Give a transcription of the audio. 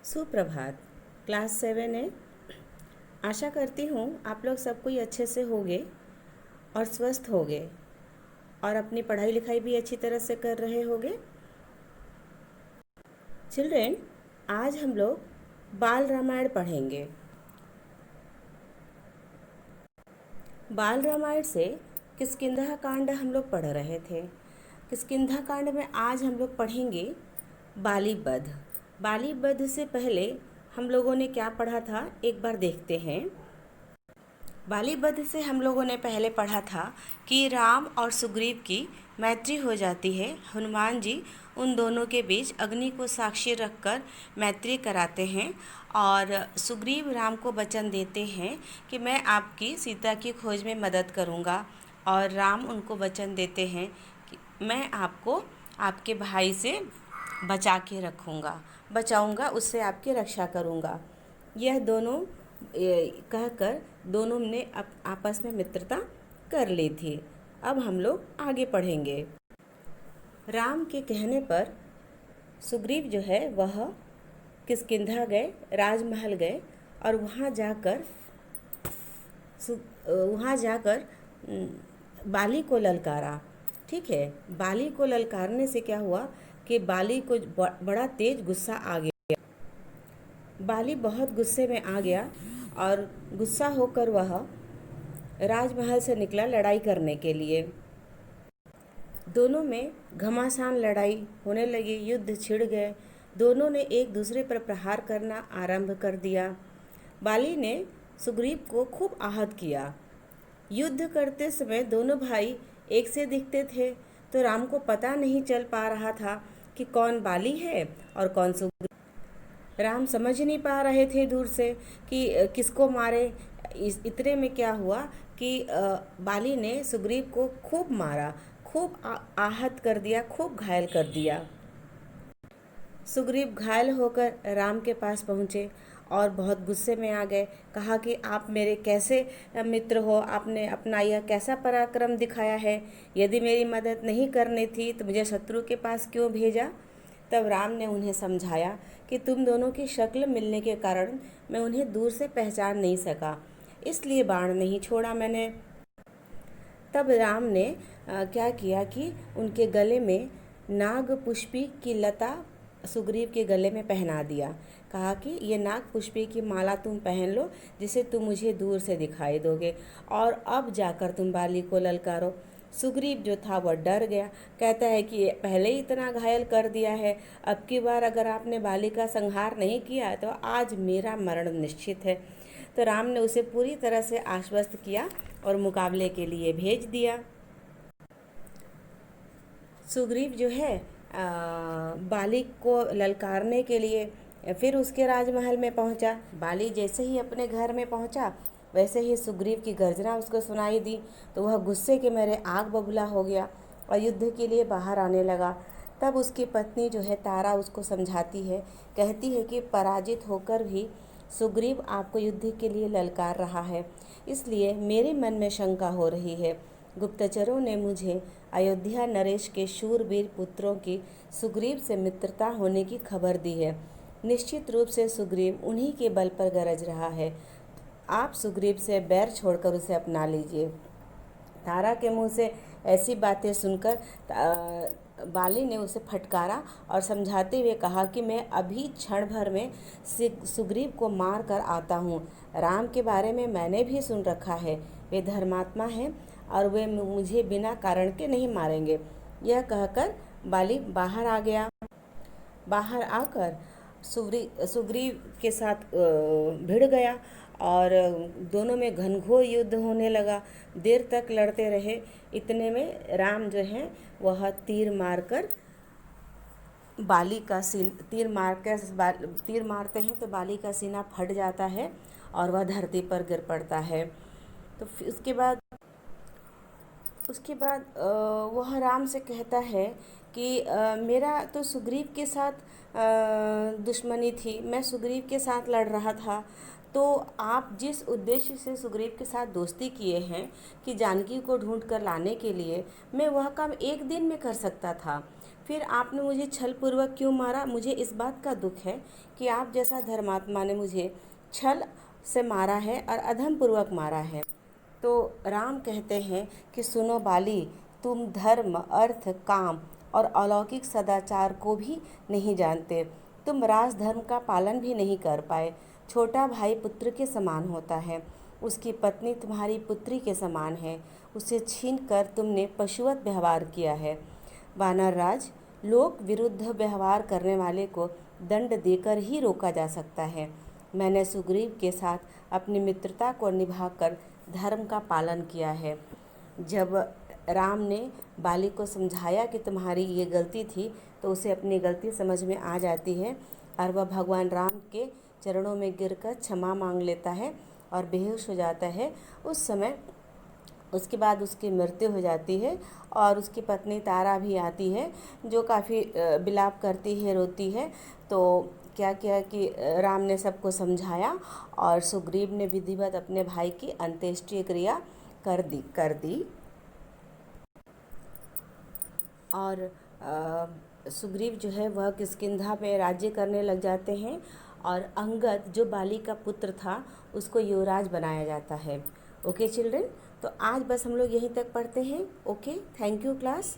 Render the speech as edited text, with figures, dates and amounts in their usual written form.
सुप्रभात। क्लास 7 है। आशा करती हूँ आप लोग सब कोई अच्छे से होंगे और स्वस्थ होंगे और अपनी पढ़ाई लिखाई भी अच्छी तरह से कर रहे होंगे। चिल्ड्रेन, आज हम लोग बाल रामायण पढ़ेंगे। बाल रामायण से किष्किंधा कांड हम लोग पढ़ रहे थे। किष्किंधा कांड में आज हम लोग पढ़ेंगे बाली वध। बाली वध से पहले हम लोगों ने क्या पढ़ा था, एक बार देखते हैं। बाली वध से हम लोगों ने पहले पढ़ा था कि राम और सुग्रीव की मैत्री हो जाती है। हनुमान जी उन दोनों के बीच अग्नि को साक्षी रखकर मैत्री कराते हैं और सुग्रीव राम को वचन देते हैं कि मैं आपकी सीता की खोज में मदद करूंगा, और राम उनको वचन देते हैं कि मैं आपको आपके भाई से बचा के बचाऊंगा, उससे आपकी रक्षा करूंगा। यह दोनों कहकर दोनों ने आपस में मित्रता कर ली थी। अब हम लोग आगे पढ़ेंगे। राम के कहने पर सुग्रीव जो है वह किष्किंधा गए, राजमहल गए और वहाँ जाकर बाली को ललकारा। ठीक है, बाली को ललकारने से क्या हुआ कि बाली को बड़ा तेज गुस्सा आ गया। बाली बहुत गुस्से में आ गया और गुस्सा होकर वह राजमहल से निकला लड़ाई करने के लिए। दोनों में घमासान लड़ाई होने लगी, युद्ध छिड़ गए। दोनों ने एक दूसरे पर प्रहार करना आरंभ कर दिया। बाली ने सुग्रीव को खूब आहत किया। युद्ध करते समय दोनों भाई एक से दिखते थे, तो राम को पता नहीं चल पा रहा था कि कौन बाली है और कौन सुग्रीव। राम समझ नहीं पा रहे थे दूर से कि किसको मारे। इतने में क्या हुआ कि बाली ने सुग्रीव को खूब मारा, खूब आहत कर दिया, खूब घायल कर दिया। सुग्रीव घायल होकर राम के पास पहुँचे और बहुत गुस्से में आ गए। कहा कि आप मेरे कैसे मित्र हो, आपने अपना यह कैसा पराक्रम दिखाया है। यदि मेरी मदद नहीं करनी थी तो मुझे शत्रु के पास क्यों भेजा। तब राम ने उन्हें समझाया कि तुम दोनों की शक्ल मिलने के कारण मैं उन्हें दूर से पहचान नहीं सका, इसलिए बाण नहीं छोड़ा मैंने। तब राम ने क्या किया कि उनके गले में नाग पुष्पी की लता सुग्रीव के गले में पहना दिया। कहा कि ये नाग पुष्पी की माला तुम पहन लो, जिसे तुम मुझे दूर से दिखाई दोगे, और अब जाकर तुम बाली को ललकारो। सुग्रीव जो था वह डर गया। कहता है कि पहले ही इतना घायल कर दिया है, अब की बार अगर आपने बाली का संहार नहीं किया तो आज मेरा मरण निश्चित है। तो राम ने उसे पूरी तरह से आश्वस्त किया और मुकाबले के लिए भेज दिया। सुग्रीव जो है बाली को ललकारने के लिए फिर उसके राजमहल में पहुंचा। बाली जैसे ही अपने घर में पहुंचा, वैसे ही सुग्रीव की गर्जना उसको सुनाई दी, तो वह गुस्से के मारे आग बबूला हो गया और युद्ध के लिए बाहर आने लगा। तब उसकी पत्नी जो है तारा उसको समझाती है, कहती है कि पराजित होकर भी सुग्रीव आपको युद्ध के लिए ललकार रहा है, इसलिए मेरे मन में शंका हो रही है। गुप्तचरों ने मुझे अयोध्या नरेश के शूरवीर पुत्रों की सुग्रीव से मित्रता होने की खबर दी है। निश्चित रूप से सुग्रीव उन्हीं के बल पर गरज रहा है। आप सुग्रीव से बैर छोड़कर उसे अपना लीजिए। तारा के मुंह से ऐसी बातें सुनकर बाली ने उसे फटकारा और समझाते हुए कहा कि मैं अभी क्षण भर में सुग्रीव को मार कर आता हूँ। राम के बारे में मैंने भी सुन रखा है, वे धर्मात्मा हैं और वे मुझे बिना कारण के नहीं मारेंगे। यह कहकर बाली बाहर आ गया। बाहर आकर सुग्रीव के साथ भिड़ गया और दोनों में घनघोर युद्ध होने लगा। देर तक लड़ते रहे। इतने में राम जो है वह तीर मारकर बाली का तीर मारते हैं तो बाली का सीना फट जाता है और वह धरती पर गिर पड़ता है। तो उसके बाद वह राम से कहता है कि मेरा तो सुग्रीव के साथ दुश्मनी थी, मैं सुग्रीव के साथ लड़ रहा था, तो आप जिस उद्देश्य से सुग्रीव के साथ दोस्ती किए हैं कि जानकी को ढूंढ कर लाने के लिए, मैं वह काम एक दिन में कर सकता था, फिर आपने मुझे छल पूर्वक क्यों मारा? मुझे इस बात का दुख है कि आप जैसा धर्मात्मा ने मुझे छल से मारा है और अधम पूर्वक मारा है। तो राम कहते हैं कि सुनो बाली, तुम धर्म, अर्थ, काम और अलौकिक सदाचार को भी नहीं जानते। तुम राज धर्म का पालन भी नहीं कर पाए। छोटा भाई पुत्र के समान होता है, उसकी पत्नी तुम्हारी पुत्री के समान है, उसे छीन कर तुमने पशुवत व्यवहार किया है। वानर राज, लोक विरुद्ध व्यवहार करने वाले को दंड देकर ही रोका जा सकता है। मैंने सुग्रीव के साथ अपनी मित्रता को निभाकर धर्म का पालन किया है। जब राम ने बाली को समझाया कि तुम्हारी ये गलती थी, तो उसे अपनी गलती समझ में आ जाती है और वह भगवान राम के चरणों में गिरकर क्षमा मांग लेता है और बेहोश हो जाता है। उस समय उसके बाद उसकी मृत्यु हो जाती है और उसकी पत्नी तारा भी आती है, जो काफ़ी विलाप करती है, रोती है। तो क्या किया कि राम ने सबको समझाया और सुग्रीव ने विधिवत अपने भाई की अंत्येष्टि क्रिया कर दी। और सुग्रीव जो है वह किष्किंधा पे राज्य करने लग जाते हैं और अंगद जो बाली का पुत्र था उसको युवराज बनाया जाता है। ओके चिल्ड्रन, तो आज बस हम लोग यहीं तक पढ़ते हैं। Okay, thank you class.